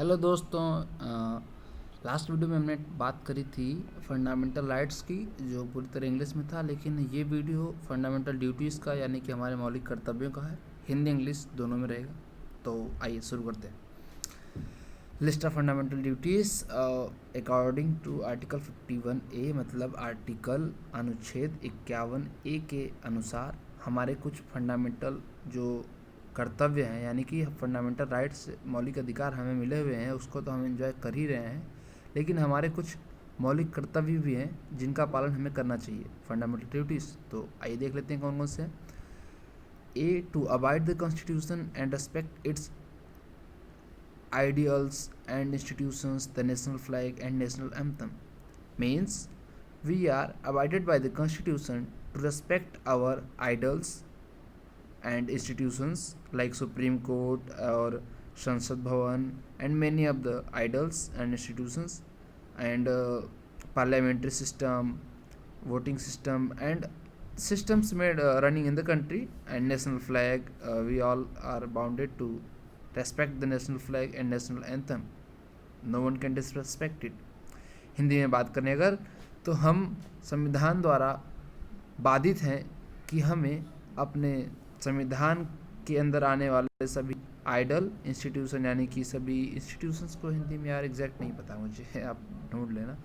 Hello दोस्तों। Last video में हमने बात करी थी फंडामेंटल राइट्स की, जो पूरी तरह इंग्लिश में था, लेकिन ये वीडियो फंडामेंटल ड्यूटीज़ का यानी कि हमारे मौलिक कर्तव्यों का है। हिंदी इंग्लिश दोनों में रहेगा। तो आइए शुरू करते हैं। List of fundamental duties according to article 51A, मतलब आर्टिकल अनुच्छेद 51A के अनुसार हमारे कुछ फंडामेंटल जो कर्तव्य हैं, यानी कि फंडामेंटल राइट्स, मौलिक अधिकार हमें मिले हुए हैं, उसको तो हम एंजॉय कर ही रहे हैं, लेकिन हमारे कुछ मौलिक कर्तव्य भी हैं जिनका पालन हमें करना चाहिए, फंडामेंटल ड्यूटीज़। तो आइए देख लेते हैं कौन कौन से हैं। A, to abide the constitution and respect its ideals and institutions, the national flag and national anthem. Means we are abided by the constitution to respect our idols and institutions like Supreme Court or Sansad Bhavan and many of the idols and institutions, and parliamentary system, voting system, and systems made running in the country, and national flag. We all are bounded to respect the national flag and national anthem. No one can disrespect it. Hindi में बात करें अगर, तो हम संविधान द्वारा बाधित हैं कि हमें अपने संविधान के अंदर आने वाले सभी आइडल इंस्टीट्यूशन, यानी कि सभी इंस्टीट्यूशंस को हिंदी में यार एग्जैक्ट नहीं पता मुझे, आप ढूंढ लेना।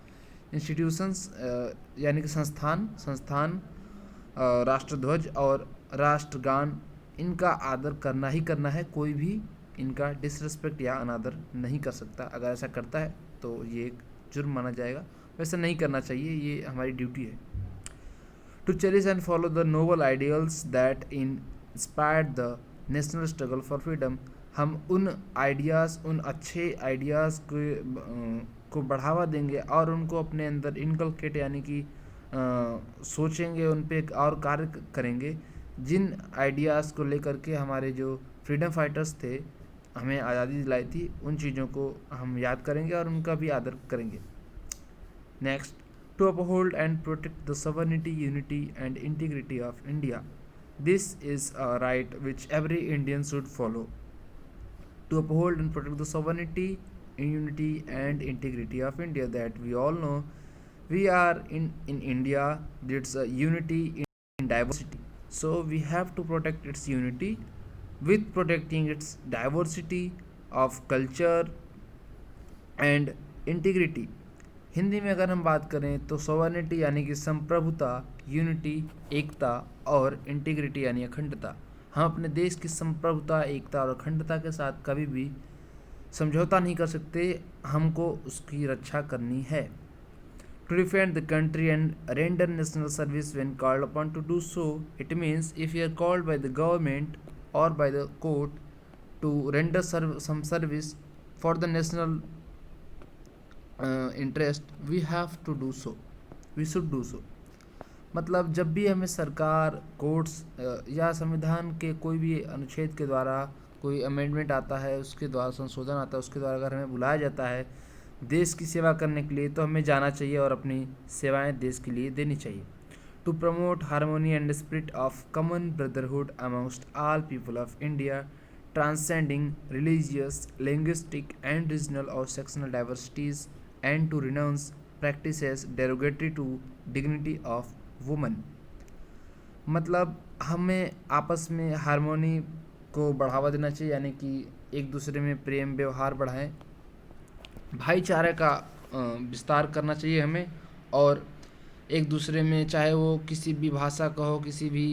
इंस्टीट्यूशंस यानी कि संस्थान, राष्ट्रध्वज और राष्ट्रगान, इनका आदर करना ही करना है। कोई भी इनका डिसरिस्पेक्ट या अनादर नहीं कर सकता। अगर ऐसा करता है तो ये एक जुर्म माना जाएगा। वैसा नहीं करना चाहिए, ये हमारी ड्यूटी है। To cherish and follow the noble ideals that inspired the national struggle for freedom. हम उन आइडियाज़, उन अच्छे आइडियाज़ को बढ़ावा देंगे और उनको अपने अंदर इनकलकेट, यानी कि सोचेंगे, उन पे और कार्य करेंगे, जिन आइडियाज़ को लेकर के हमारे जो फ्रीडम फाइटर्स थे, हमें आज़ादी दिलाई थी, उन चीज़ों को हम याद करेंगे और उनका भी आदर करेंगे। Next, to uphold and protect the sovereignty, unity and integrity of India. This is a right which every Indian should follow. To uphold and protect the sovereignty, unity and integrity of India, that we all know we are in India. It's a unity in diversity, so we have to protect its unity with protecting its diversity of culture and integrity. Hindi में अगर हम बात करें तो sovereignty यानी कि संप्रभुता, unity एकता, और इंटीग्रिटी यानी अखंडता। हम अपने देश की संप्रभुता, एकता और अखंडता के साथ कभी भी समझौता नहीं कर सकते, हमको उसकी रक्षा करनी है। To defend the country and render national service when called upon to do so. It means if you are called by the government और by the court to render some service for the national interest, we have to do so, we should do so. मतलब जब भी हमें सरकार, courts या संविधान के कोई भी अनुच्छेद के द्वारा कोई अमेंडमेंट आता है, उसके द्वारा संशोधन आता है, उसके द्वारा अगर हमें बुलाया जाता है देश की सेवा करने के लिए, तो हमें जाना चाहिए और अपनी सेवाएं देश के लिए देनी चाहिए। To promote harmony and spirit of common brotherhood amongst all people of India, transcending religious, linguistic and regional और sectional diversities, and to renounce practices derogatory to dignity of woman. मतलब हमें आपस में हारमोनी को बढ़ावा देना चाहिए, यानी कि एक दूसरे में प्रेम व्यवहार बढ़ाएं, भाईचारे का विस्तार करना चाहिए हमें, और एक दूसरे में, चाहे वो किसी भी भाषा का हो, किसी भी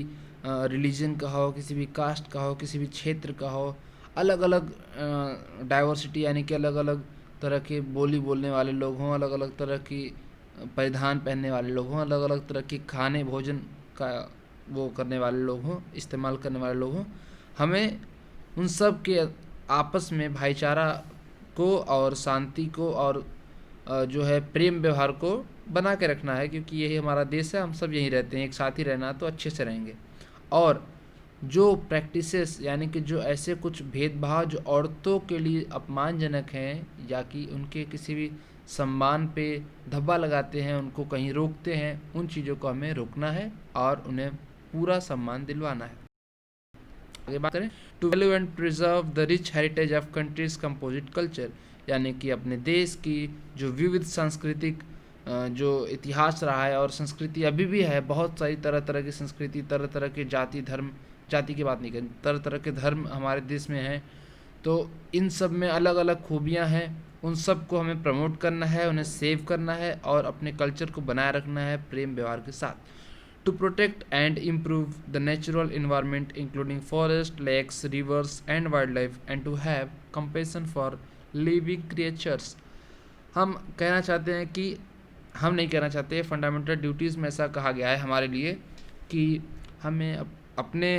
रिलीजन का हो, किसी भी कास्ट का हो, किसी भी क्षेत्र का हो, अलग अलग डाइवर्सिटी यानी कि अलग अलग तरह के बोली बोलने वाले लोग हों, अलग अलग तरह की परिधान पहनने वाले लोग हों, अलग अलग तरह की खाने भोजन का वो करने वाले लोग हों, इस्तेमाल करने वाले लोग हों, हमें उन सब के आपस में भाईचारा को और शांति को और जो है प्रेम व्यवहार को बना के रखना है, क्योंकि यही हमारा देश है, हम सब यहीं रहते हैं, एक साथ ही रहना तो अच्छे से रहेंगे। और जो प्रैक्टिसेस, यानी कि जो ऐसे कुछ भेदभाव जो औरतों के लिए अपमानजनक हैं, या कि उनके किसी भी सम्मान पे धब्बा लगाते हैं, उनको कहीं रोकते हैं, उन चीज़ों को हमें रोकना है और उन्हें पूरा सम्मान दिलवाना है। आगे बात करें, to value and preserve the rich heritage of country's composite culture, यानी कि अपने देश की जो विविध सांस्कृतिक जो इतिहास रहा है और संस्कृति अभी भी है, बहुत सारी तरह तरह की संस्कृति, तरह तरह के जाति धर्म, जाति की बात नहीं करें, तरह तरह के धर्म हमारे देश में हैं, तो इन सब में अलग अलग खूबियाँ हैं, उन सब को हमें प्रमोट करना है, उन्हें सेव करना है और अपने कल्चर को बनाए रखना है प्रेम व्यवहार के साथ। To protect and improve the natural environment including forest, lakes, rivers and wildlife and to have compassion for living creatures. हम कहना चाहते हैं कि हम नहीं कहना चाहते, फंडामेंटल ड्यूटीज़ में ऐसा कहा गया है हमारे लिए कि हमें अपने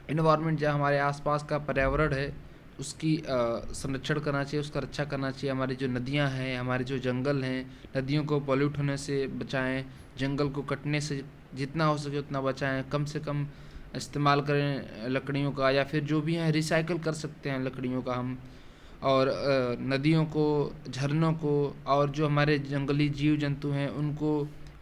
इन्वायरमेंट, जो हमारे आसपास का पर्यावरण है, उसकी संरक्षण करना चाहिए, उसका रक्षा करना चाहिए। हमारी जो नदियां हैं, हमारे जो जंगल हैं, नदियों को पॉल्यूट होने से बचाएं, जंगल को कटने से जितना हो सके उतना बचाएं, कम से कम इस्तेमाल करें लकड़ियों का, या फिर जो भी है रिसाइकल कर सकते हैं लकड़ियों का हम। और नदियों को, झरनों को, और जो हमारे जंगली जीव जंतु हैं उनको,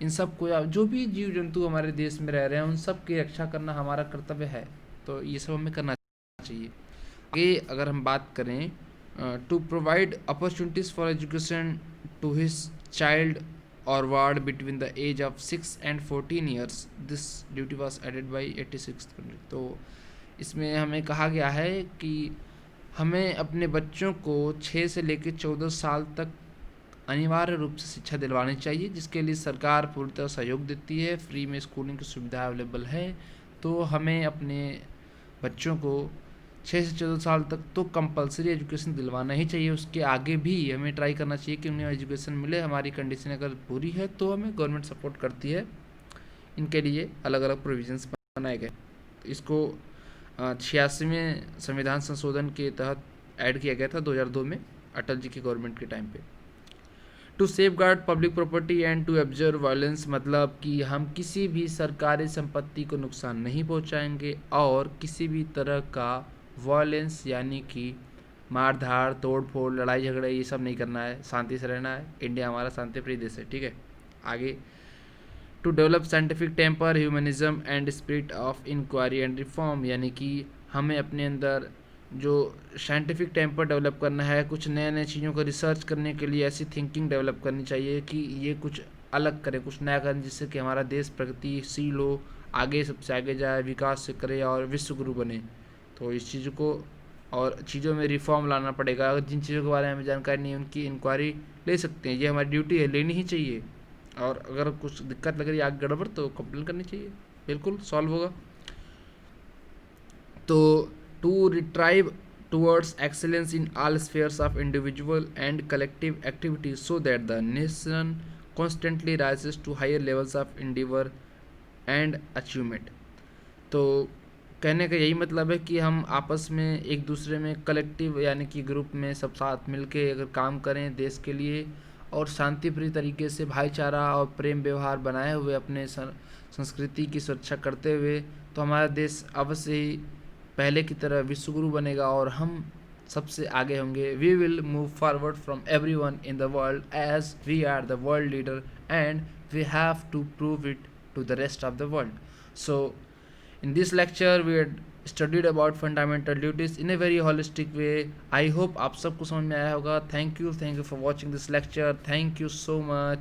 इन सब को, या जो भी जीव जंतु हमारे देश में रह रहे हैं उन सब की रक्षा करना हमारा कर्तव्य है। तो ये सब हमें करना चाहिए। आगे अगर हम बात करें, to provide opportunities for education to his child और ward between the age of 6 and 14 years, this duty was added by 86। तो इसमें हमें कहा गया है कि हमें अपने बच्चों को 6 से लेकर 14 साल तक अनिवार्य रूप से शिक्षा दिलवानी चाहिए, जिसके लिए सरकार पूरी तरह सहयोग देती है, फ्री में स्कूलिंग की सुविधा अवेलेबल है। तो हमें अपने बच्चों को 6 से 14 साल तक तो कंपलसरी एजुकेशन दिलवाना ही चाहिए। उसके आगे भी हमें ट्राई करना चाहिए कि उन्हें एजुकेशन मिले। हमारी कंडीशन अगर पूरी है तो हमें गवर्नमेंट सपोर्ट करती है, इनके लिए अलग अलग प्रोविजंस बनाए गए। तो इसको 86वें संविधान संशोधन के तहत ऐड किया गया था 2002 में, अटल जी की गवर्नमेंट के टाइम पे। To safeguard public property and to observe violence, मतलब कि हम किसी भी सरकारी संपत्ति को नुकसान नहीं पहुंचाएंगे और किसी भी तरह का वायलेंस यानी कि मार धाड़, तोड़ फोड़, लड़ाई झगड़े, ये सब नहीं करना है, शांति से रहना है। इंडिया हमारा शांति प्रिय देश है, ठीक है। आगे, to develop scientific temper, humanism and spirit of inquiry and reform, यानी कि हमें अपने अंदर जो साइंटिफिक टेम्पर डेवलप करना है, कुछ नए नए चीज़ों को रिसर्च करने के लिए ऐसी थिंकिंग डेवलप करनी चाहिए कि ये कुछ अलग करे, कुछ नया करें, जिससे कि हमारा देश प्रगतिशील हो, आगे सबसे आगे जाए, विकास से करे और विश्व गुरु बने। तो इस चीज़ को और चीज़ों में रिफॉर्म लाना पड़ेगा। अगर जिन चीज़ों के बारे में हमें जानकारी नहीं है उनकी इंक्वायरी ले सकते हैं, ये हमारी ड्यूटी है, लेनी ही चाहिए। और अगर कुछ दिक्कत लग रही है, आगे गड़बड़, तो कंप्लेन करनी चाहिए, बिल्कुल सॉल्व होगा। तो to retrieve towards excellence in all spheres of individual and collective activities so that the nation constantly rises to higher levels of endeavour and achievement. तो कहने का यही मतलब है कि हम आपस में एक दूसरे में कलेक्टिव यानी कि ग्रुप में सब साथ मिलके अगर काम करें देश के लिए और शांतिप्रिय तरीके से भाईचारा और प्रेम व्यवहार बनाए हुए अपने संस्कृति की सुरक्षा करते हुए, तो हमारा देश अवश्य ही पहले की तरह विश्वगुरु बनेगा और हम सबसे आगे होंगे। We will move forward from everyone in the world as we are the world leader and we have to prove it to the rest of the world. So in this lecture we had studied about fundamental duties in a very holistic way. I hope आप सबको समझ में आया होगा. Thank you for watching this lecture. Thank you so much.